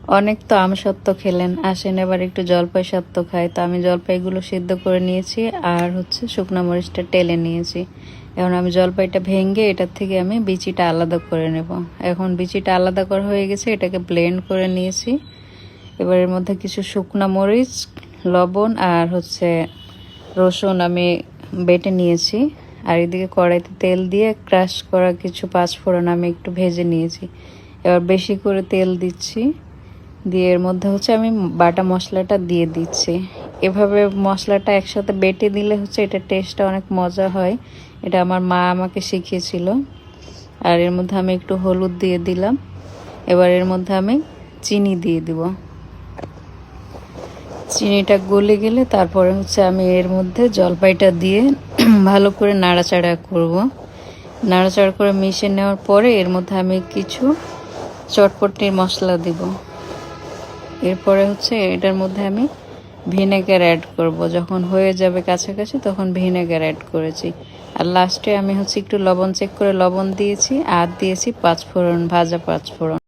অনেক তো আম সত্ত্ব খেলেন, আসেন এবার একটু জলপাই সত্ত্ব খাই। তো আমি জলপাইগুলো সিদ্ধ করে নিয়েছি আর হচ্ছে শুকনো মরিচটা টেলে নিয়েছি। এখন আমি জলপাইটা ভেঙে এটার থেকে আমি বিচিটা আলাদা করে নেব। এখন বিচিটা আলাদা করা হয়ে গেছে, এটাকে ব্লেন্ড করে নিয়েছি। এবার এর মধ্যে কিছু শুকনো মরিচ, লবণ আর হচ্ছে রসুন আমি বেটে নিয়েছি। আর এদিকে কড়াইতে তেল দিয়ে ক্রাশ করা কিছু পাঁচফোড়ন আমি একটু ভেজে নিয়েছি। এবার বেশি করে তেল দিচ্ছি, দিয়ে এর মধ্যে হচ্ছে আমি বাটা মশলাটা দিয়ে দিচ্ছি। এভাবে মশলাটা একসাথে বেটে দিলে হচ্ছে এটা টেস্টটা অনেক মজা হয়। এটা আমার মা আমাকে শিখিয়েছিল। আর এর মধ্যে আমি একটু হলুদ দিয়ে দিলাম। এবার এর মধ্যে আমি চিনি দিয়ে দিব। চিনিটা গলে গেলে তারপরে হচ্ছে আমি এর মধ্যে জলপাইটা দিয়ে ভালো করে নাড়াচাড়া করব। নাড়াচাড়া করে মিশিয়ে নেওয়ার পরে এর মধ্যে আমি কিছু চটপটির মশলা দিব। এরপরে হচ্ছে এটার মধ্যে আমি ভিনেগার অ্যাড করব। যখন হয়ে যাবে কাছাকাছি তখন ভিনেগার অ্যাড করেছি। আর লাস্টে আমি হচ্ছে একটু লবণ চেক করে লবণ দিয়েছি আর দিয়েছি পাঁচফোড়ন, ভাজা পাঁচফোড়ন।